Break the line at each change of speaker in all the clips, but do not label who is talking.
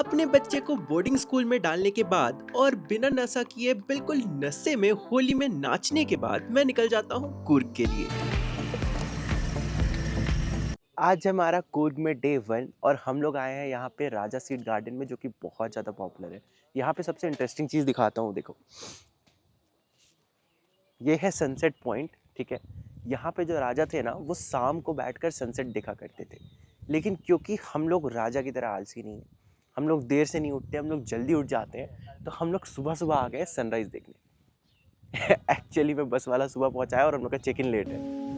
अपने बच्चे को बोर्डिंग स्कूल में डालने के बाद और बिना नशा किए बिल्कुल नशे में होली में नाचने के बाद मैं निकल जाता हूँ कूर्ग के लिए। आज हमारा कूर्ग में डे 1 और हम लोग आए हैं यहाँ पे राजा सीट गार्डन में, जो कि बहुत ज़्यादा पॉपुलर है। यहाँ पे सबसे इंटरेस्टिंग चीज़ दिखाता हूँ, देखो ये है सनसेट पॉइंट। ठीक है, यहाँ पे जो राजा थे ना, वो शाम को बैठकर सनसेट देखा करते थे। लेकिन क्योंकि हम लोग राजा की तरह आलसी नहीं है, हम लोग देर से नहीं उठते, हम लोग जल्दी उठ जाते हैं, तो हम लोग सुबह सुबह आ गए सनराइज़ देखने। एक्चुअली में बस वाला सुबह पहुँचाया और हम लोग का चेक इन लेट है।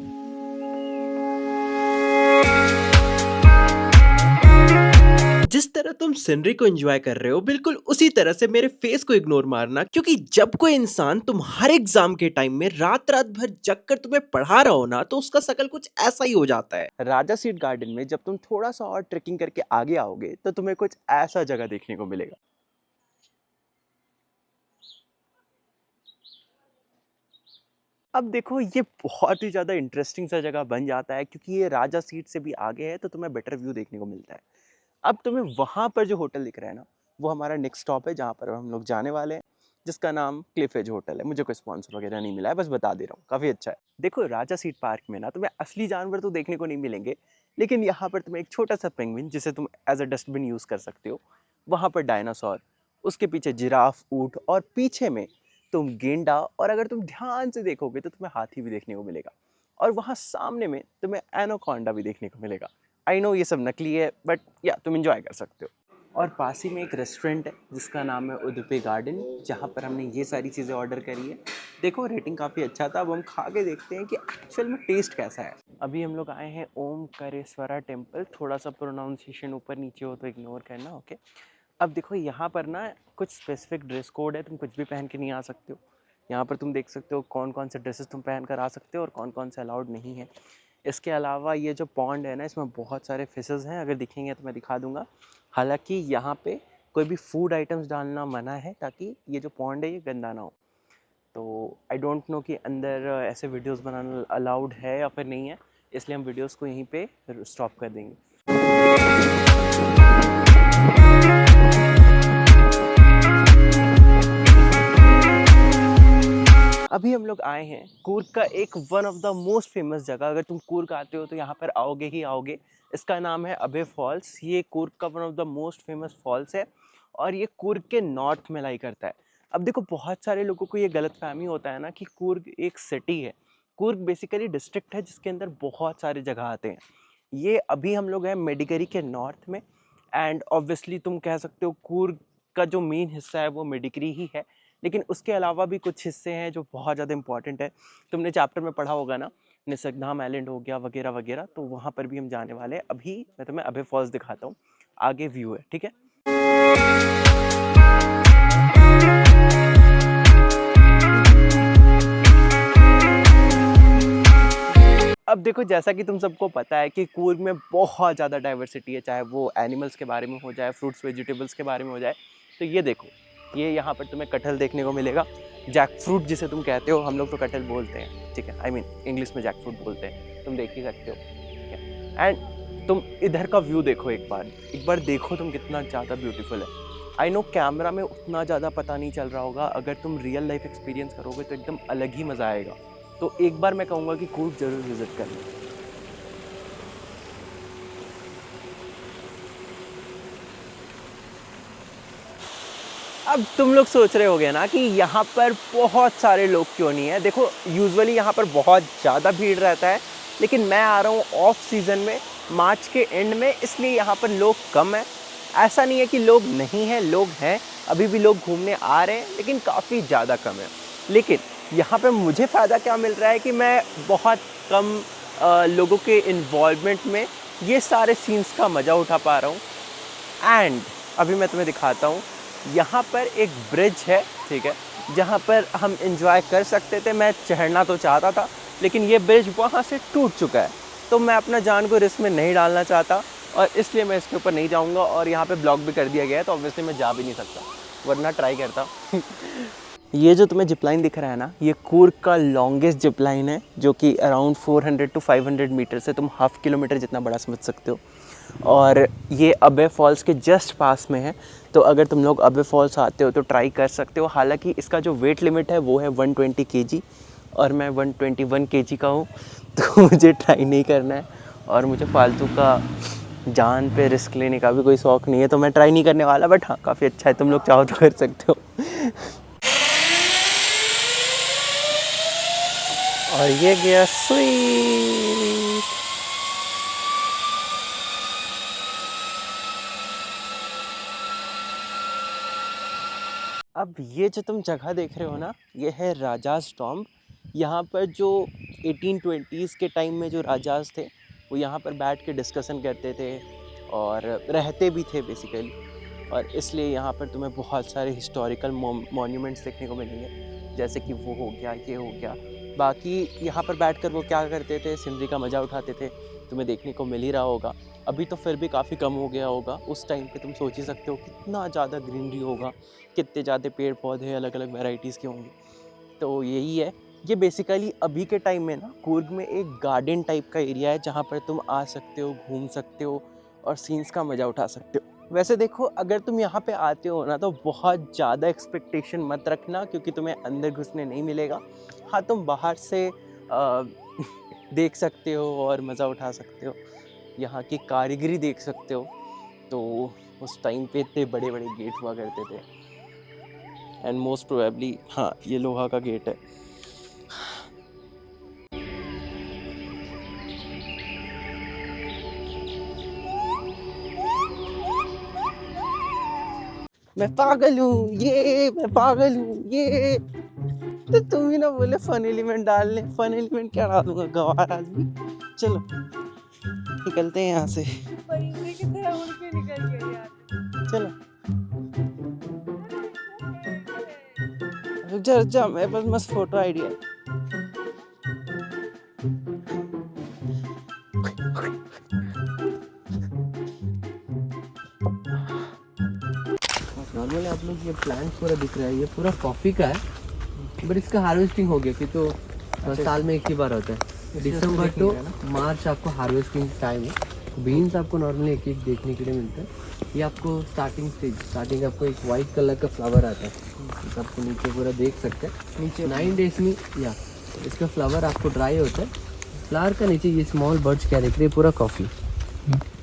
जिस तरह तुम सीनरी को एंजॉय कर रहे हो, बिल्कुल उसी तरह से मेरे फेस को इग्नोर मारना, क्योंकि जब कोई इंसान तुम हर एग्जाम के टाइम में रात रात भर जग कर तुम्हें पढ़ा रहा हो ना, तो उसका शकल कुछ ऐसा ही हो जाता है। राजा सीट गार्डन में जब तुम थोड़ा सा और ट्रेकिंग करके आगे आओगे तो तुम्हें कुछ ऐसा जगह देखने को मिलेगा। अब देखो, ये बहुत ही ज़्यादा इंटरेस्टिंग सा जगह बन जाता है, क्योंकि ये राजा सीट से भी आगे है, तो तुम्हें बेटर व्यू देखने को मिलता है। अब तुम्हें वहाँ पर जो होटल दिख रहा है ना, वो हमारा नेक्स्ट स्टॉप है, जहाँ पर हम लोग जाने वाले हैं, जिसका नाम क्लिफ एज होटल है। मुझे कोई स्पॉन्सर वगैरह नहीं मिला है, बस बता दे रहा हूँ, काफ़ी अच्छा है। देखो, राजा सीट पार्क में ना तुम्हें असली जानवर तो देखने को नहीं मिलेंगे, लेकिन यहाँ पर तुम्हें एक छोटा सा पेंगुइन, जिसे तुम एज अ डस्टबिन यूज़ कर सकते हो, वहाँ पर डायनासोर, उसके पीछे जिराफ, ऊँट, और पीछे में तुम गेंडा, और अगर तुम ध्यान से देखोगे तो तुम्हें हाथी भी देखने को मिलेगा, और वहाँ सामने में तुम्हें एनाकोंडा भी देखने को मिलेगा। आई नो ये सब नकली है, बट या तुम एंजॉय कर सकते हो। और पास ही में एक रेस्टोरेंट है जिसका नाम है उडुपी गार्डन, जहाँ पर हमने ये सारी चीज़ें ऑर्डर करी है। देखो, रेटिंग काफ़ी अच्छा था। अब हम खा के देखते हैं कि एक्चुअल में टेस्ट कैसा है। अभी हम लोग आए हैं ओमकारेश्वरा टेम्पल। थोड़ा सा प्रोनाउंसिएशन ऊपर नीचे हो तो इग्नोर करना, ओके। अब देखो, यहाँ पर ना कुछ स्पेसिफिक ड्रेस कोड है, तुम कुछ भी पहन के नहीं आ सकते हो। यहाँ पर तुम देख सकते हो कौन कौन से ड्रेसेस तुम पहन कर आ सकते हो और कौन कौन से अलाउड नहीं है। इसके अलावा ये जो पॉन्ड है ना, इसमें बहुत सारे फिशेस हैं, अगर दिखेंगे तो मैं दिखा दूंगा। हालांकि यहाँ पे कोई भी फूड आइटम्स डालना मना है, ताकि ये जो पॉन्ड है ये गंदा ना हो। तो आई डोंट नो कि अंदर ऐसे वीडियोस बनाना अलाउड है या फिर नहीं है, इसलिए हम वीडियोस को यहीं पे स्टॉप कर देंगे। अभी हम लोग आए हैं कूर्ग का एक one of the most famous जगह। अगर तुम कूर्ग आते हो तो यहाँ पर आओगे ही आओगे। इसका नाम है अभय फॉल्स। ये कूर्ग का one of the most famous falls है, और ये कूर्ग के नॉर्थ में लाई करता है। अब देखो, बहुत सारे लोगों को ये गलतफहमी होता है ना कि कूर्ग एक सिटी है। कूर्ग बेसिकली डिस्ट्रिक्ट है, जिसके अंदर बहुत सारे जगह आते हैं। ये अभी हम लोग हैं मेडिकरी के नॉर्थ में, एंड ऑब्वियसली तुम कह सकते हो कूर्ग का जो मेन हिस्सा है वो मेडिकरी ही है, लेकिन उसके अलावा भी कुछ हिस्से हैं जो बहुत ज़्यादा इंपॉर्टेंट है। तुमने चैप्टर में पढ़ा होगा ना, निसर्गधाम आइलैंड हो गया वगैरह वगैरह, तो वहाँ पर भी हम जाने वाले हैं। अभी मैं तुम्हें अभय फॉल्स दिखाता हूँ, आगे व्यू है, ठीक है। अब देखो, जैसा कि तुम सबको पता है कि कूर्ग में बहुत ज़्यादा डाइवर्सिटी है, चाहे वो एनिमल्स के बारे में हो जाए, फ्रूट्स वेजिटेबल्स के बारे में हो जाए। तो ये देखो, ये यहाँ पर तुम्हें कटहल देखने को मिलेगा, जैक फ्रूट जिसे तुम कहते हो, हम लोग तो कटहल बोलते हैं, ठीक है। आई मीन इंग्लिश में जैक फ्रूट बोलते हैं, तुम देख ही सकते हो, ठीक है। एंड तुम इधर का व्यू देखो, एक बार देखो तुम, कितना ज़्यादा ब्यूटीफुल है। आई नो कैमरा में उतना ज़्यादा पता नहीं चल रहा होगा, अगर तुम रियल लाइफ एक्सपीरियंस करोगे तो एकदम अलग ही मज़ा आएगा। तो एक बार मैं कहूँगा कि कूर्ग जरूर विजिट करना। अब तुम लोग सोच रहे होगे ना कि यहाँ पर बहुत सारे लोग क्यों नहीं है। देखो, यूजुअली यहाँ पर बहुत ज़्यादा भीड़ रहता है, लेकिन मैं आ रहा हूँ ऑफ सीज़न में, मार्च के एंड में, इसलिए यहाँ पर लोग कम हैं। ऐसा नहीं है कि लोग नहीं हैं, लोग हैं, अभी भी लोग घूमने आ रहे हैं, लेकिन काफ़ी ज़्यादा कम है। लेकिन यहाँ पे मुझे फ़ायदा क्या मिल रहा है कि मैं बहुत कम लोगों के इन्वॉल्वमेंट में ये सारे सीन्स का मज़ा उठा पा रहा हूँ। एंड अभी मैं तुम्हें दिखाता हूँ, यहाँ पर एक ब्रिज है, ठीक है, जहाँ पर हम एंजॉय कर सकते थे। मैं चढ़ना तो चाहता था, लेकिन ये ब्रिज वहाँ से टूट चुका है, तो मैं अपना जान को रिस्क में नहीं डालना चाहता, और इसलिए मैं इसके ऊपर नहीं जाऊँगा। और यहाँ पे ब्लॉक भी कर दिया गया है, तो ऑब्वियसली मैं जा भी नहीं सकता, वरना ट्राई करता। ये जो तुम्हें जिपलाइन दिख रहा है ना, ये कूर्ग का लॉन्गेस्ट जिपलाइन है, जो कि अराउंड 400 to 500 मीटर से, तुम हाफ किलोमीटर जितना बड़ा समझ सकते हो। और ये अबे फॉल्स के जस्ट पास में है। तो अगर तुम लोग अबे फॉल्स आते हो तो ट्राई कर सकते हो। हालांकि इसका जो वेट लिमिट है वो है 120 केजी और मैं 121 केजी का हूँ, तो मुझे ट्राई नहीं करना है और मुझे फालतू का जान पे रिस्क लेने का भी कोई शौक़ नहीं है, तो मैं ट्राई नहीं करने वाला। बट हाँ, काफ़ी अच्छा है, तुम लोग चाहो तो कर सकते हो। और ये गया स्वीट। अब ये जो तुम जगह देख रहे हो ना, ये है राजाज टॉम्ब। यहाँ पर जो 1820s के टाइम में जो राजाज थे वो यहाँ पर बैठ के डिस्कशन करते थे और रहते भी थे बेसिकली। और इसलिए यहाँ पर तुम्हें बहुत सारे हिस्टोरिकल मॉन्यूमेंट्स देखने को मिलेंगे, जैसे कि वो हो गया, ये हो गया। बाकी यहाँ पर बैठकर वो क्या करते थे, सीनरी का मज़ा उठाते थे, तुम्हें देखने को मिल ही रहा होगा। अभी तो फिर भी काफ़ी कम हो गया होगा, उस टाइम पे तुम सोच ही सकते हो कितना ज़्यादा ग्रीनरी होगा, कितने ज़्यादा पेड़ पौधे अलग अलग वैरायटीज़ के होंगे। तो यही है, ये बेसिकली अभी के टाइम में ना कूर्ग में एक गार्डन टाइप का एरिया है जहाँ पर तुम आ सकते हो, घूम सकते हो और सीन्स का मज़ा उठा सकते हो। वैसे देखो, अगर तुम यहाँ पे आते हो ना तो बहुत ज़्यादा एक्सपेक्टेशन मत रखना, क्योंकि तुम्हें अंदर घुसने नहीं मिलेगा। हाँ, तुम बाहर से देख सकते हो और मज़ा उठा सकते हो, यहाँ की कारीगरी देख सकते हो। तो उस टाइम पे इतने बड़े बड़े गेट हुआ करते थे एंड मोस्ट प्रोबेबली हाँ, ये लोहा का गेट है। मैं पागल हूँ ये, मैं पागल हूँ ये। तो तुम ही ना बोले फन एलिमेंट डालने, फन एलिमेंट क्या डालूंगा, गवार आदमी। चलो निकलते हैं यहाँ से।
परिंदे की तरह उड़ के निकल गए यार।
चलो रुक जा रुक जा, मेरे पास मस्त फोटो आइडिया है।
नॉर्मली आप लोग ये प्लांट पूरा दिख रहा है, ये पूरा कॉफ़ी का है, बट इसका हार्वेस्टिंग हो गया कि तो साल में एक ही बार होता है। दिसंबर टू मार्च आपको हार्वेस्टिंग टाइम है। बीन्स आपको नॉर्मली एक एक देखने के लिए मिलता है। ये आपको स्टार्टिंग आपको एक वाइट कलर का फ्लावर आता है, तो आपको नीचे पूरा देख सकते हैं। नीचे 9 डेज में या इसका फ्लावर आपको ड्राई होता है। फ्लावर का नीचे ये स्मॉल बर्ड्स क्या दिख रही है, पूरा कॉफ़ी।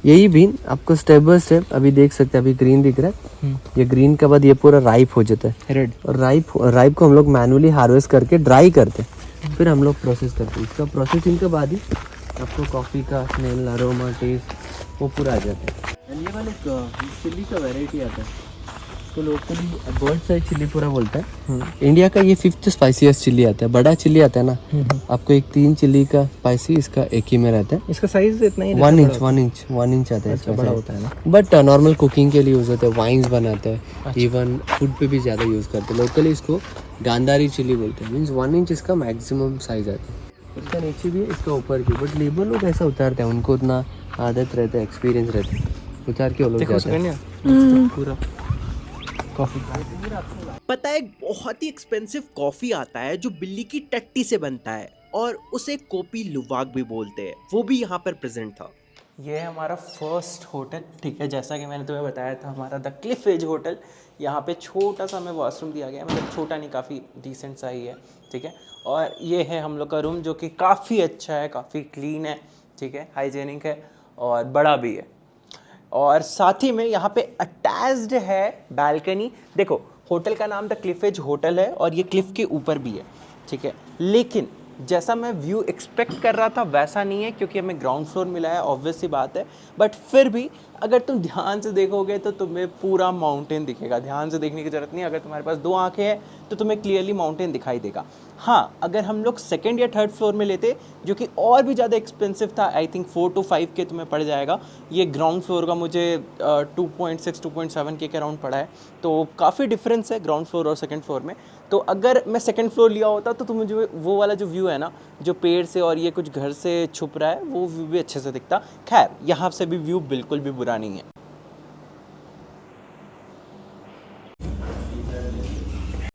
यही बीन आपको स्टेप बाय स्टेप अभी देख सकते हैं, अभी ग्रीन दिख रहा है, ये ग्रीन के बाद ये पूरा राइप हो जाता है रेड, और राइप को हम लोग मैनुअली हार्वेस्ट करके ड्राई करते हैं, फिर हम लोग प्रोसेस करते हैं। इसका प्रोसेसिंग के बाद ही आपको कॉफ़ी का स्मेल, अरोमा, टेस्ट वो पूरा आ जाता है। एंड ये वाले चिल्ली का वेराइटी आता है, इसको लोकली बर्ड साइज चिल्ली पूरा बोलता है। इंडिया का ये 5th स्पाइसीएस्ट चिल्ली आता है, बड़ा चिल्ली आता है ना, आपको एक 3 चिल्ली का स्पाइसी इसका एक ही में रहता है।
इसका साइज इतना ही
1 इंच आता है, इसका बड़ा होता है ना, बट नॉर्मल कुकिंग के लिए यूज़ होता है, वाइन्स बनाते हैं, इवन फूड पे भी ज़्यादा यूज़ करते हैं। लोकली इसको गांधारी चिल्ली बोलते हैं, मीन्स 1 इंच इसका मैक्सिमम साइज आता है। इसका नीचे भी है, इसका ऊपर भी, बट लेबर लोग ऐसा उतारते हैं, उनको उतना आदत रहता है, एक्सपीरियंस रहता है, उतार के वो लोग जाते हैं पूरा कॉफ़ी।
पता है, एक बहुत ही एक्सपेंसिव कॉफ़ी आता है जो बिल्ली की टट्टी से बनता है और उसे कोपी लुवाक भी बोलते हैं, वो भी यहाँ पर प्रेजेंट था। ये है हमारा फर्स्ट होटल, ठीक है। जैसा कि मैंने तुम्हें बताया था, हमारा द क्लिफ एज होटल। यहाँ पे छोटा सा हमें वॉशरूम दिया गया है, मतलब छोटा नहीं, काफ़ी डिसेंट सा ही है, ठीक है। और ये है हम लोग का रूम, जो कि काफ़ी अच्छा है, काफ़ी क्लीन है, ठीक है, हाइजेनिक है और बड़ा भी है। और साथ ही में यहाँ पे अटैच्ड है बालकनी। देखो, होटल का नाम द क्लिफ एज होटल है और ये क्लिफ के ऊपर भी है, ठीक है। लेकिन जैसा मैं व्यू एक्सपेक्ट कर रहा था वैसा नहीं है, क्योंकि हमें ग्राउंड फ्लोर मिला है, ऑब्वियस सी बात है। बट फिर भी अगर तुम ध्यान से देखोगे तो तुम्हें पूरा माउंटेन दिखेगा। ध्यान से देखने की ज़रूरत नहीं, अगर तुम्हारे पास 2 आंखें हैं तो तुम्हें क्लियरली माउंटेन दिखाई देगा। हाँ, अगर हम लोग 2nd या 3rd फ्लोर में लेते, जो कि और भी ज़्यादा एक्सपेंसिव था, आई थिंक 4 to 5 के तुम्हें पड़ जाएगा। ये ग्राउंड फ्लोर का मुझे 2.6 2.7 के अराउंड पड़ा है, तो काफ़ी डिफरेंस है ग्राउंड फ्लोर और 2nd फ्लोर में। तो अगर मैं 2nd फ्लोर लिया होता तो तुम्हें जो वो वाला जो व्यू है ना, जो पेड़ से और ये कुछ घर से छुप रहा है, वो व्यू भी अच्छे से दिखता। खैर, यहाँ से भी व्यू बिल्कुल भी बुरा नहीं है।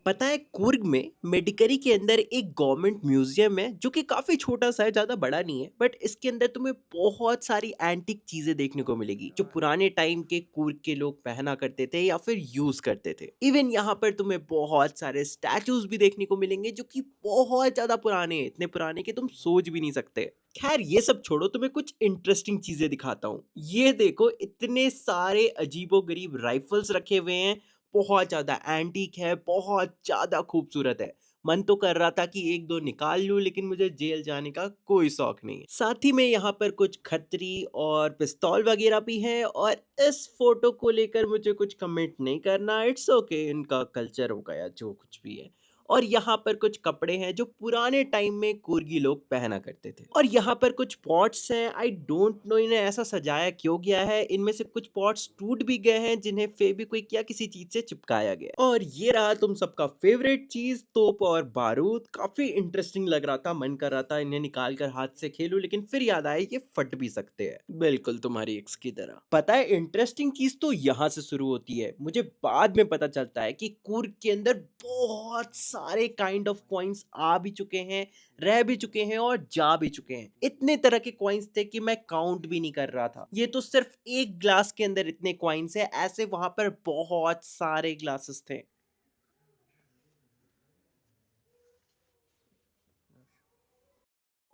पता है कूर्ग में मेडिकरी के अंदर एक गवर्नमेंट म्यूजियम है जो कि काफी छोटा सा है, ज्यादा बड़ा नहीं है, बट इसके अंदर तुम्हें बहुत सारी एंटिक चीजें देखने को मिलेगी जो पुराने टाइम के कूर्ग के लोग पहना करते थे या फिर यूज करते थे। इवन यहाँ पर तुम्हें बहुत सारे स्टैचूज भी देखने को मिलेंगे जो कि बहुत ज्यादा पुराने हैं, इतने पुराने कि तुम सोच भी नहीं सकते। खैर ये सब छोड़ो, तुम्हें कुछ इंटरेस्टिंग चीजें दिखाता हूँ। ये देखो, इतने सारे अजीबोगरीब राइफल्स रखे हुए हैं, बहुत ज़्यादा एंटीक है, बहुत ज़्यादा खूबसूरत है। मन तो कर रहा था कि एक दो निकाल लूं, लेकिन मुझे जेल जाने का कोई शौक नहीं है। साथ ही में यहाँ पर कुछ खतरी और पिस्तौल वगैरह भी हैं, और इस फोटो को लेकर मुझे कुछ कमेंट नहीं करना, इट्स ओके, इनका कल्चर हो गया जो कुछ भी है। और यहाँ पर कुछ कपड़े हैं जो पुराने टाइम में कुर्गी लोग पहना करते थे। और यहाँ पर कुछ पॉट्स हैं, आई डोंट नो इन्हें ऐसा सजाया क्यों गया है। इनमें से कुछ पॉट्स टूट भी गए हैं जिन्हें फेविक्विक या किसी चीज से चिपकाया गया। और ये रहा तुम सबका फेवरेट चीज, तोप और बारूद। काफी इंटरेस्टिंग लग रहा था, मन कर रहा था इन्हें निकाल कर हाथ से खेलूं, लेकिन फिर याद आया ये फट भी सकते हैं, बिल्कुल तुम्हारी एक्स की तरह। पता है इंटरेस्टिंग चीज तो यहाँ से शुरू होती है। मुझे बाद में पता चलता है कि कुर्ग के अंदर बहुत सारे काइंड ऑफ कॉइन्स आ भी चुके हैं, रह भी चुके हैं और जा भी चुके हैं। इतने तरह के कॉइन्स थे कि मैं काउंट भी नहीं कर रहा था। ये तो सिर्फ एक ग्लास के अंदर इतने कॉइन्स है, ऐसे वहां पर बहुत सारे ग्लासेस थे।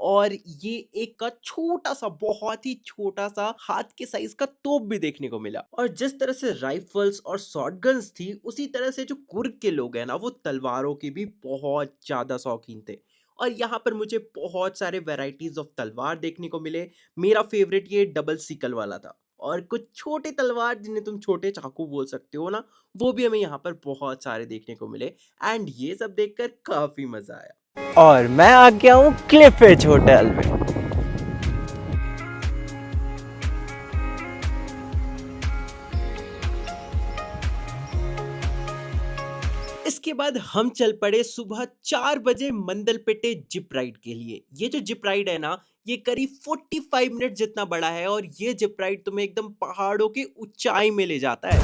और ये एक का छोटा सा, बहुत ही छोटा सा हाथ के साइज का तोप भी देखने को मिला। और जिस तरह से राइफल्स और शॉटगन्स थी, उसी तरह से जो कुर्ग के लोग हैं ना, वो तलवारों के भी बहुत ज्यादा शौकीन थे। और यहाँ पर मुझे बहुत सारे वैरायटीज ऑफ तलवार देखने को मिले। मेरा फेवरेट ये डबल सिकल वाला था। और कुछ छोटे तलवार जिन्हें तुम छोटे चाकू बोल सकते हो ना, वो भी हमें यहाँ पर बहुत सारे देखने को मिले। एंड ये सब देखकर काफी मजा आया। और मैं आ गया हूँ क्लिफ एज होटल में। इसके बाद हम चल पड़े सुबह 4 बजे मंदलपेटे जिप राइड के लिए। ये जो जिप राइड है ना, ये करीब 45 मिनट जितना बड़ा है, और ये जिप राइड तुम्हें एकदम पहाड़ों की ऊंचाई में ले जाता है।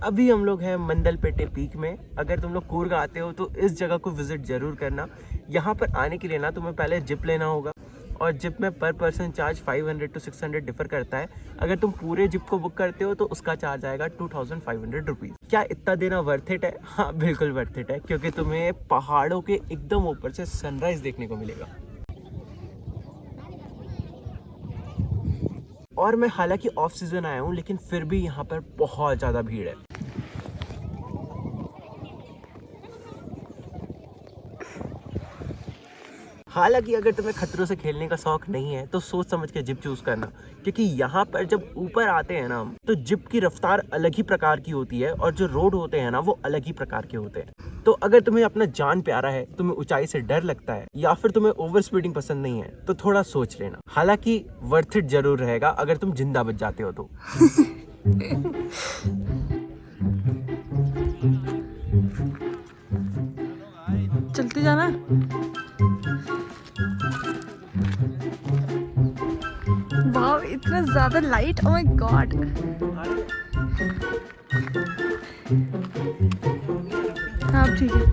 अभी हम लोग हैं मंदलपेटे पीक में। अगर तुम लोग कूर्ग आते हो तो इस जगह को विजिट जरूर करना। यहाँ पर आने के लिए ना तुम्हें पहले जिप लेना होगा, और जिप में पर पर्सन चार्ज 500 to 600 डिफर करता है। अगर तुम पूरे जिप को बुक करते हो तो उसका चार्ज आएगा 2500 रुपीज़। क्या इतना देना वर्थ इट है? हाँ बिल्कुल वर्थ इट है, क्योंकि तुम्हें पहाड़ों के एकदम ऊपर से सनराइज देखने को मिलेगा। और मैं हालांकि ऑफ सीजन आया हूँ, लेकिन फिर भी यहाँ पर बहुत ज़्यादा भीड़ है। हालांकि अगर तुम्हें खतरों से खेलने का शौक नहीं है तो सोच समझ के जिप चूज करना, क्योंकि यहाँ पर जब ऊपर आते हैं ना हम, तो जिप की रफ्तार अलग ही प्रकार की होती है, और जो रोड होते हैं ना वो अलग ही प्रकार के होते हैं। तो अगर तुम्हें अपना जान प्यारा है, तुम्हें ऊंचाई से डर लगता है, या फिर तुम्हें ओवर स्पीडिंग पसंद नहीं है, तो थोड़ा सोच लेना। हालांकि वर्थ इट जरूर रहेगा अगर तुम जिंदा बच जाते हो तो।
चलते जाना। वाव, इतना ज्यादा लाइट, ओह माय गॉड। हाँ ठीक है।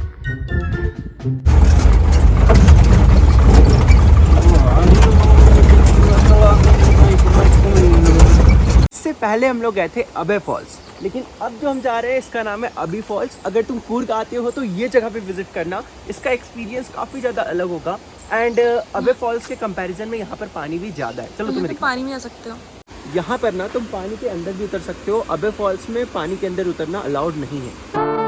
इससे पहले हम लोग गए थे अबे फॉल्स, लेकिन अब जो हम जा रहे हैं इसका नाम है अबी फॉल्स। अगर तुम कूर्ग आते हो तो ये जगह पे विजिट करना, इसका एक्सपीरियंस काफ़ी ज़्यादा अलग होगा। एंड अबे फॉल्स के कंपैरिजन में यहाँ पर पानी भी ज़्यादा है। चलो तुम्हें
पानी में आ सकते हो।
यहाँ पर ना तुम पानी के अंदर भी उतर सकते हो। अबे फॉल्स में पानी के अंदर उतरना अलाउड नहीं है।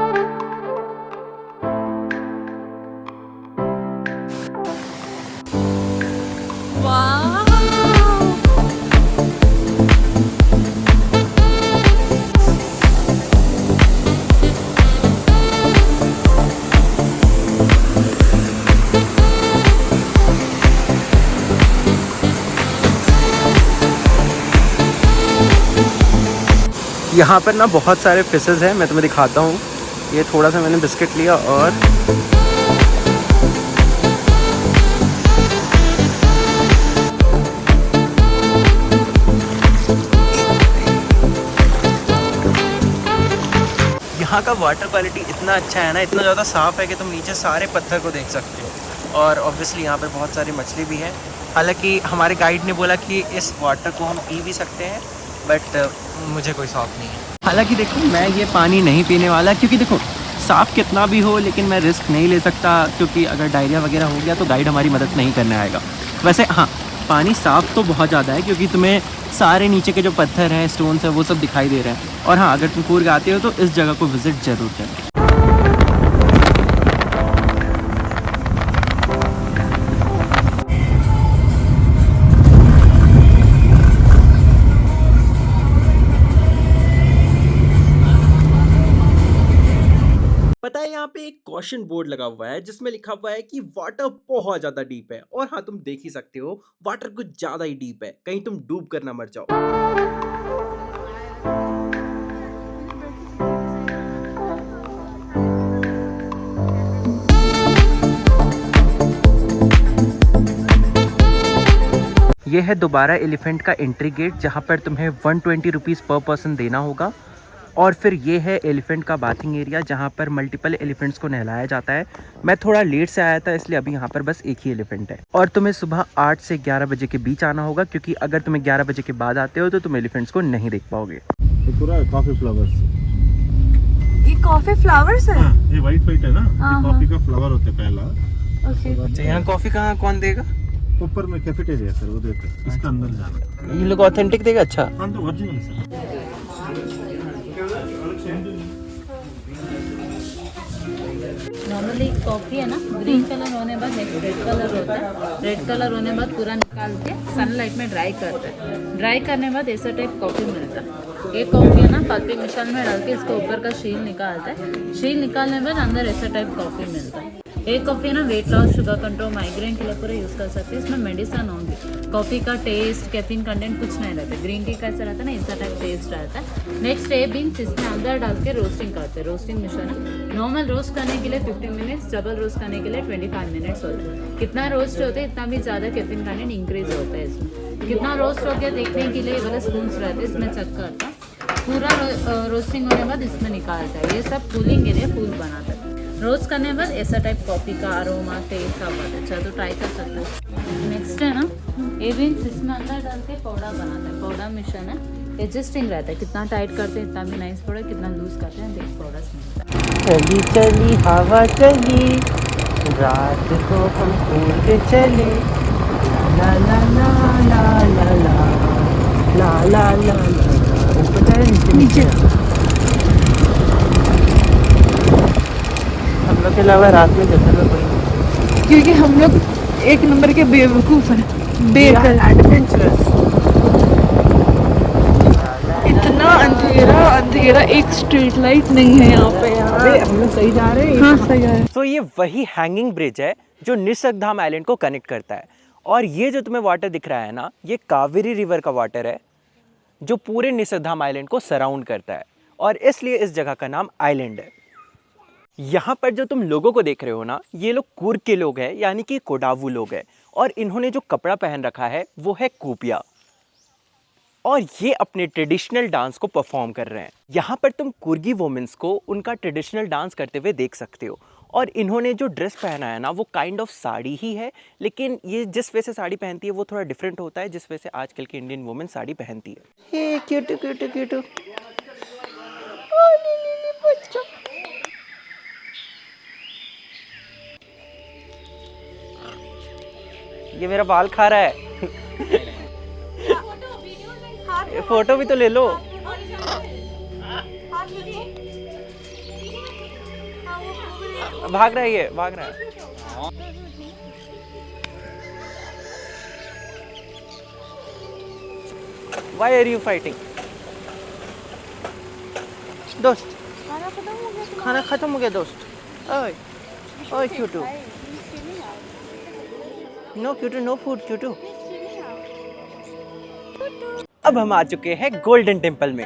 यहाँ पर ना बहुत सारे फिशेस हैं, मैं तुम्हें दिखाता हूँ। ये थोड़ा सा मैंने बिस्किट लिया और यहाँ का वाटर क्वालिटी इतना अच्छा है ना, इतना ज़्यादा साफ़ है कि तुम नीचे सारे पत्थर को देख सकते हो। और ऑब्वियसली यहाँ पर बहुत सारी मछली भी है। हालांकि हमारे गाइड ने बोला कि इस वाटर को हम पी भी सकते हैं, बट मुझे कोई शौक नहीं है। हालांकि देखो मैं ये पानी नहीं पीने वाला, क्योंकि देखो साफ़ कितना भी हो लेकिन मैं रिस्क नहीं ले सकता, क्योंकि अगर डायरिया वगैरह हो गया तो गाइड हमारी मदद नहीं करने आएगा। वैसे हाँ, पानी साफ़ तो बहुत ज़्यादा है, क्योंकि तुम्हें सारे नीचे के जो पत्थर हैं, स्टोन्स हैं, वो सब दिखाई दे रहे हैं। और हाँ, अगर तुम कूर्ग आते हो तो इस जगह को विज़िट ज़रूर करें। पता है यहाँ पे एक कॉशन बोर्ड लगा हुआ है जिसमें लिखा हुआ है कि वाटर बहुत ज्यादा डीप है। और हाँ, तुम देख ही सकते हो वाटर कुछ ज्यादा ही डीप है, कहीं तुम डूब कर ना मर जाओ। ये है दोबारा एलिफेंट का एंट्री गेट, जहाँ पर तुम्हें 120 रुपीज़ पर पर्सन देना होगा। और फिर ये है एलिफेंट का बाथिंग एरिया, जहाँ पर मल्टीपल एलिफेंट्स को नहलाया जाता है। मैं थोड़ा लेट से आया था, इसलिए अभी यहाँ पर बस एक ही एलिफेंट है। और तुम्हें सुबह 8 से 11 बजे के बीच आना होगा, क्योंकि अगर तुम्हें 11 बजे के बाद आते हो तो तुम एलिफेंट्स को नहीं देख पाओगे।
ये पूरा कॉफी फ्लावर्स।
ये कॉफी फ्लावर्स है।
हाँ, ये वाइट है ना,
हाँ,
ये कॉफी का फ्लावर होता है पहला।
ओके।
अच्छा, यहाँ कॉफ़ी कहाँ कौन देगा?
ऊपर में कैफेटेरिया सर, वो देते हैं। इसका अंदर जाना।
ये लोग ऑथेंटिक देगा? अच्छा।
हाँ, तो ओरिजिनल सर।
नॉर्मली कॉफ़ी है ना, ग्रीन कलर होने बाद नेक्स्ट रेड कलर होता है। रेड कलर होने बाद पूरा निकाल के सनलाइट में ड्राई करते हैं। ड्राई करने बाद ऐसा टाइप कॉफ़ी मिलता है। ये कॉफ़ी है ना, पल्पिंग मशीन में डाल के इसके ऊपर का शील निकालता है। शील निकालने बाद अंदर ऐसा टाइप कॉफ़ी मिलता है। ये कॉफ़ी ना weight loss, sugar control, migraine के लिए पूरा यूज़ कर सकते हैं। इसमें मेडिसिन होंगी। कॉफ़ी का टेस्ट, कैफीन कंटेंट कुछ नहीं रहता। ग्रीन टी कैसा रहता है ना, ऐसा टाइप टेस्ट रहता है। नेक्स्ट ये बीन्स इसमें अंदर डाल के रोस्टिंग करते हैं। रोस्टिंग मशीन है। नॉर्मल रोस्ट करने के लिए 15 मिनट्स, डबल रोस्ट करने के लिए 25 मिनट्स होता है। कितना रोस्ट होता है इतना भी ज़्यादा कैफीन कंटेंट इंक्रीज होता है इसमें। कितना रोस्ट हो गया देखने के लिए वाले स्पून्स रहते हैं, इसमें चेक करता। पूरा रोस्टिंग होने बाद इसमें निकालता है। ये सब कूलिंग एरिया कूल बनाता है। रोस्ट करने के बाद ऐसा टाइप कॉफ़ी का अरोमा, टेस्ट सब आता है। अच्छा, तो ट्राई कर सकते हो। नेक्स्ट है ना, ये बीन्स इसमें अंदर डाल के पाउडर बनाते हैं। पाउडर मिशन है, एडजस्टिंग रहता है। कितना टाइट करते हैं इतना भी नाइस पाउडर, कितना लूज करते हैं देख पाउडर मिलता है।
चली चली हवा चली, रात को हम कूद चले, ला ला ला ला ला ला ला ला ला। नीचे हम लोग के अलावा रात में जंगल में कोई,
क्योंकि हम लोग एक नंबर के बेवकूफ हैं, बेकल।
एडवेंचरस।
इतना अंधेरा, एक स्ट्रीट लाइट नहीं है यहाँ पे यार।
हम लोग सही जा रहे हैं।
हाँ, सही है।
तो ये वही हैंगिंग ब्रिज है जो निसर्गधाम आइलैंड को कनेक्ट करता है। और ये जो तुम्हें वाटर दिख रहा है ना, ये कावेरी रिवर का वाटर है जो पूरे निसर्गधाम आइलैंड को सराउंड करता है। और इसलिए इस जगह का नाम आइलैंड है। यहाँ पर जो तुम लोगों को देख रहे हो ना, ये लोग कूर्ग के लोग हैं, यानी कि कोडावू लोग हैं। और इन्होंने जो कपड़ा पहन रखा है वो है कूपिया। और ये अपने ट्रेडिशनल डांस को परफॉर्म कर रहे हैं। यहाँ पर तुम कुर्गी वुमेन्स को उनका ट्रेडिशनल डांस करते हुए देख सकते हो। और इन्होंने जो ड्रेस पहना है ना, वो काइंड ऑफ साड़ी ही है, लेकिन ये जिस वजह से साड़ी पहनती है वो थोड़ा डिफरेंट होता है, जिस वजह से आजकल की इंडियन वुमेन साड़ी पहनती है। हे क्यूटू क्यूटू क्यूटू। ये मेरा बाल खा रहा है। फोटो भी तो ले लो। भाग रहा है, ये भाग रहा है। Why are you fighting? दोस्त, खाना खत्म हो गया दोस्त। ओए ओए क्यूटू, नो क्यूटू, नो फूड क्यूटू। अब हम आ चुके हैं गोल्डन टेम्पल में।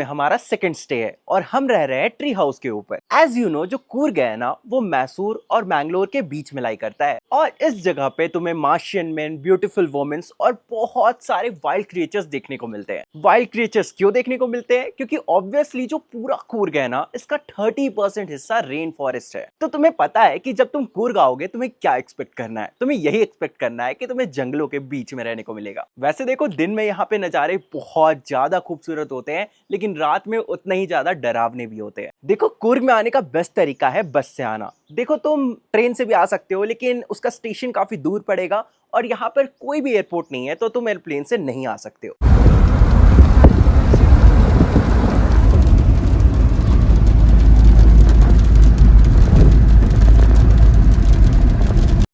में हमारा सेकंड स्टे है और हम रह रहे हैं ट्री हाउस के ऊपर। एज यू नो, जो कूर्ग है ना, वो मैसूर और मैंगलोर के बीच में लाई करता है और इस जगह पे तुम्हें मार्शियन मैन, ब्यूटीफुल वुमेन्स और बहुत सारे वाइल्ड क्रिएचर्स देखने को मिलते हैं। वाइल्ड क्रिएचर्स क्यों देखने को मिलते हैं? क्योंकि ऑब्वियसली जो पूरा कूर्ग है ना, इसका 30% हिस्सा रेन फॉरेस्ट है। तो तुम्हें पता है कि जब तुम कूर्ग आओगे तुम्हें क्या एक्सपेक्ट करना है। तुम्हें यही एक्सपेक्ट करना है कि तुम्हें जंगलों के बीच में रहने को मिलेगा। वैसे देखो, दिन में यहाँ पे नजारे बहुत ज्यादा खूबसूरत होते हैं, लेकिन रात में उतना ही ज्यादा डरावने भी होते हैं। देखो, कूर्ग में आने का बेस्ट तरीका है बस से आना। देखो, तुम ट्रेन से भी आ सकते हो, लेकिन उसका स्टेशन काफी दूर पड़ेगा और यहाँ पर कोई भी एयरपोर्ट नहीं है, तो तुम एयरप्लेन से नहीं आ सकते हो।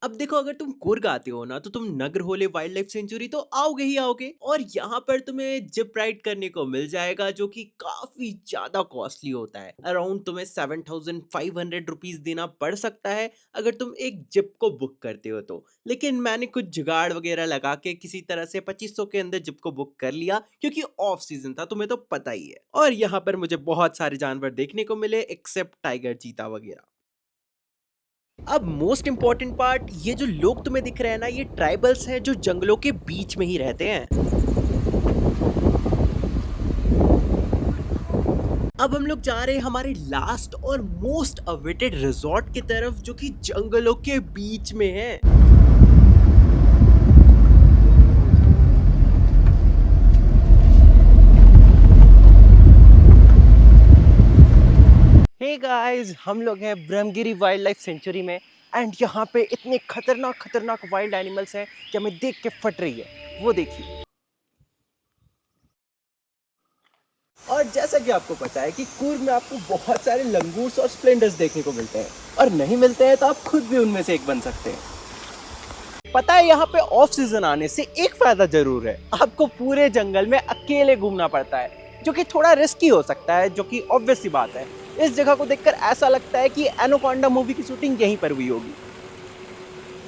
अब देखो, अगर तुम कूर्ग आते हो ना, तो तुम नगरहोले वाइल्ड लाइफ सेंचुरी तो आओगे ही आओगे और यहाँ पर तुम्हें जिप राइड करने को मिल जाएगा, जो कि काफी ज्यादा कॉस्टली होता है। अराउंड तुम्हें 7,500 रुपीज देना पड़ सकता है अगर तुम एक जिप को बुक करते हो तो। लेकिन मैंने कुछ जुगाड़ वगैरह लगा के किसी तरह से 2500 के अंदर जिप को बुक कर लिया, क्योंकि ऑफ सीजन था, तुम्हें तो पता ही है। और यहाँ पर मुझे बहुत सारे जानवर देखने को मिले, एक्सेप्ट टाइगर, चीता वगैरह। अब मोस्ट इंपॉर्टेंट पार्ट, ये जो लोग तुम्हें दिख रहे हैं ना, ये ट्राइबल्स हैं जो जंगलों के बीच में ही रहते हैं। अब हम लोग जा रहे हैं हमारे लास्ट और मोस्ट अवेटेड रिजॉर्ट की तरफ, जो कि जंगलों के बीच में है। हे गाइस, हम लोग हैं ब्रह्मगिरी वाइल्ड लाइफ सेंचुरी में एंड यहाँ पे इतने खतरनाक खतरनाक वाइल्ड एनिमल्स हैं कि हमें देख के फट रही है। वो देखिए। और जैसा कि आपको पता है कि कूर्ग में आपको बहुत सारे लंगूर्स और स्प्लेंडर्स देखने को मिलते हैं, और नहीं मिलते हैं तो आप खुद भी उनमें से एक बन सकते हैं। पता है, यहाँ पे ऑफ सीजन आने से एक फायदा जरूर है, आपको पूरे जंगल में अकेले घूमना पड़ता है, जो कि थोड़ा रिस्की हो सकता है, जो कि ऑब्वियस सी बात है। इस जगह को देखकर ऐसा लगता है कि एनाकोंडा मूवी की शूटिंग यहीं पर हुई होगी।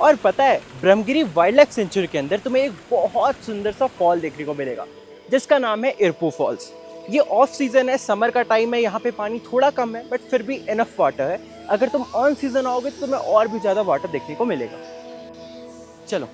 और पता है, ब्रह्मगिरी वाइल्ड लाइफ सेंचुरी के अंदर तुम्हें एक बहुत सुंदर सा फॉल देखने को मिलेगा, जिसका नाम है इरपू फॉल्स। ये ऑफ सीजन है, समर का टाइम है, यहाँ पे पानी थोड़ा कम है, बट फिर भी इनफ वाटर है। अगर तुम ऑन सीजन आओगे तो तुम्हें और भी ज्यादा वाटर देखने को मिलेगा। चलो,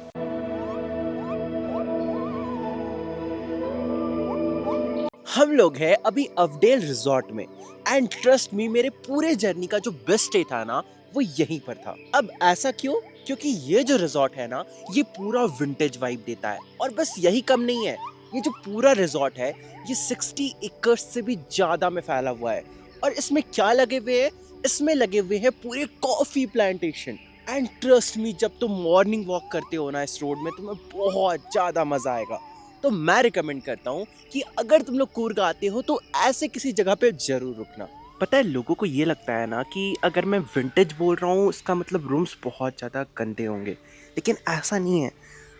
हम लोग हैं अभी अवडेल रिजॉर्ट में एंड ट्रस्ट मी, मेरे पूरे जर्नी का जो बेस्ट डे था ना, वो यहीं पर था। अब ऐसा क्यों? क्योंकि ये जो रिजॉर्ट है ना, ये पूरा विंटेज वाइब देता है। और बस यही कम नहीं है, ये जो पूरा रिजॉर्ट है, ये 60 एकड़ से भी ज्यादा में फैला हुआ है। और इसमें क्या लगे हुए हैं? इसमें लगे हुए हैं पूरे coffee plantation. And trust me, जब तुम मॉर्निंग वॉक करते हो ना इस रोड में, तुम्हें बहुत ज्यादा मजा आएगा। तो मैं रिकमेंड करता हूँ कि अगर तुम लोग कूर्ग आते हो तो ऐसे किसी जगह पे जरूर रुकना। पता है, लोगों को ये लगता है ना कि अगर मैं विंटेज बोल रहा हूँ इसका मतलब रूम्स बहुत ज़्यादा गंदे होंगे, लेकिन ऐसा नहीं है।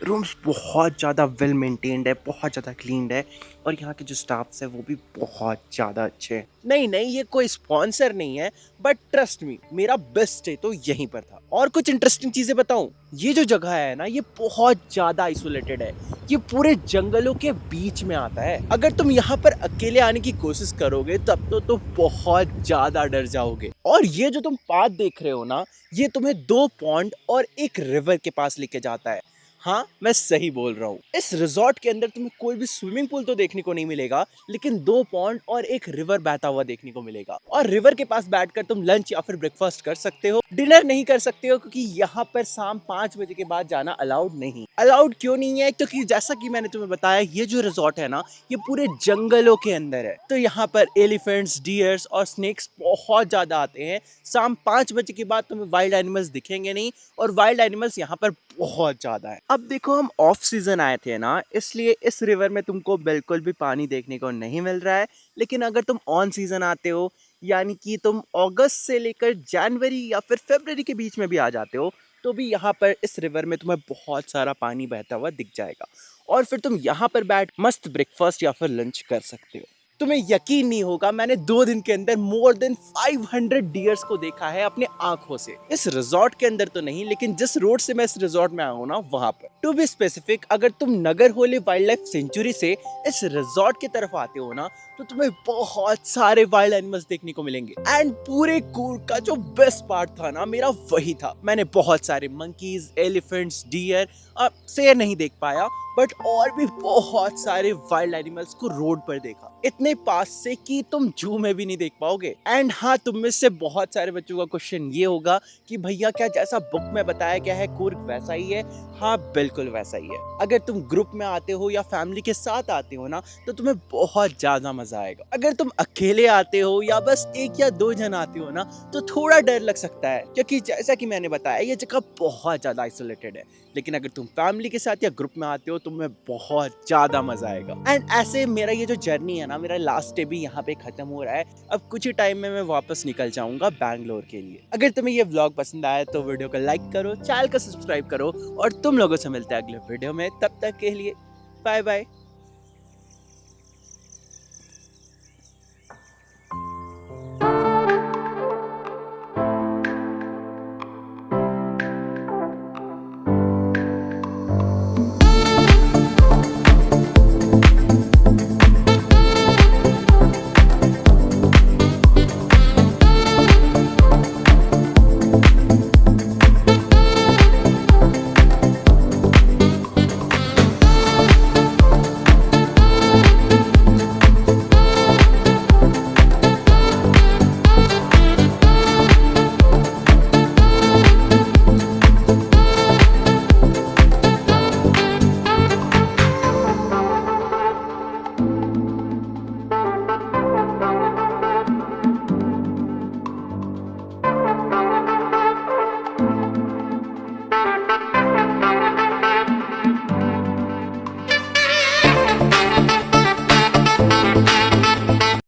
रूम्स बहुत ज़्यादा वेल मेंटेन्ड है, बहुत ज़्यादा क्लीन्ड है, और यहाँ के जो स्टाफ्स है वो भी बहुत ज़्यादा अच्छे हैं। नहीं, ये कोई स्पॉन्सर नहीं है, बट ट्रस्ट मी, मेरा बेस्ट स्टे तो यहीं पर था। और कुछ इंटरेस्टिंग चीज़ें बताऊँ, ये जो जगह है ना, ये बहुत ज़्यादा आइसोलेटेड है। ये पूरे जंगलों के बीच में आता है। अगर तुम यहाँ पर अकेले आने की कोशिश करोगे तब तो तुम बहुत ज़्यादा डर जाओगे। और ये जो तुम पाथ देख रहे हो ना, ये तुम्हें 2 पॉन्ड और एक रिवर के पास लेके जाता है। हाँ, मैं सही बोल रहा हूँ। इस रिजॉर्ट के अंदर तुम्हें कोई भी स्विमिंग पूल तो देखने को नहीं मिलेगा, लेकिन 2 पॉन्ड और एक रिवर बहता हुआ देखने को मिलेगा। और रिवर के पास बैठकर तुम लंच या फिर ब्रेकफास्ट कर सकते हो। डिनर नहीं कर सकते हो, क्योंकि यहाँ पर शाम 5 बजे के बाद जाना अलाउड नहीं। अलाउड क्यों नहीं है? क्योंकि जैसा कि मैंने तुम्हें बताया, ये जो रिजॉर्ट है ना, ये पूरे जंगलों के अंदर है। तो यहाँ पर एलिफेंट्स, डियर्स और स्नेक्स बहुत ज्यादा आते हैं। शाम 5 बजे के बाद तुम्हें वाइल्ड एनिमल्स दिखेंगे नहीं, और वाइल्ड एनिमल्स यहाँ पर बहुत ज्यादा है। अब देखो, हम ऑफ सीजन आए थे ना, इसलिए इस रिवर में तुमको बिल्कुल भी पानी देखने को नहीं मिल रहा है। लेकिन अगर तुम ऑन सीजन आते हो, यानी कि तुम अगस्त से लेकर जनवरी या फिर फरवरी के बीच में भी आ जाते हो, तो भी यहाँ पर इस रिवर में तुम्हें बहुत सारा पानी बहता हुआ दिख जाएगा। और फिर तुम यहाँ पर बैठ मस्त ब्रेकफास्ट या फिर लंच कर सकते हो। तुम्हें यकीन नहीं होगा, मैंने 2 दिन के अंदर मोर देन 500 डियर्स को देखा है अपने आंखों से। इस रिजॉर्ट के अंदर तो नहीं, लेकिन जिस रोड से मैं इस रिजॉर्ट में आया हूँ ना, वहां पर। टू बी स्पेसिफिक, अगर तुम नगरहोले वाइल्ड लाइफ सेंचुरी से इस रिजॉर्ट की तरफ आते हो ना, तो तुम्हें बहुत सारे वाइल्ड एनिमल्स देखने को मिलेंगे। एंड पूरे कूर्ग का जो बेस्ट पार्ट था ना मेरा वही था। मैंने बहुत सारे मंकीज, एलिफेंट्स, डियर, शेर नहीं देख पाया, बट और भी बहुत सारे वाइल्ड एनिमल्स को रोड पर देखा, इतने पास से कि तुम जू में भी नहीं देख पाओगे। एंड हाँ, तुम में से बहुत सारे बच्चों का क्वेश्चन ये होगा कि भैया क्या जैसा बुक में बताया गया है कूर्ग वैसा ही है? हाँ, बिल्कुल वैसा ही है। अगर तुम ग्रुप में आते हो या फैमिली के साथ आते हो ना तो तुम्हें बहुत ज्यादा मजा आएगा। अगर तुम अकेले आते हो या बस 1 या 2 जन आते हो ना तो थोड़ा डर लग सकता है, क्योंकि जैसा कि मैंने बताया ये जगह बहुत ज्यादा आइसोलेटेड है। लेकिन अगर तुम फैमिली के साथ या ग्रुप में आते हो तुम्हें बहुत ज्यादा मजा आएगा। एंड ऐसे मेरा ये जो जर्नी है ना, मेरा लास्ट डे भी यहाँ पे खत्म हो रहा है। अब कुछ ही टाइम में मैं वापस निकल जाऊंगा बैंगलोर के लिए। अगर तुम्हें ये व्लॉग पसंद आया तो वीडियो को लाइक करो, चैनल को सब्सक्राइब करो और तुम लोगों से मिलते हैं अगले वीडियो में। तब तक के लिए बाय बाय।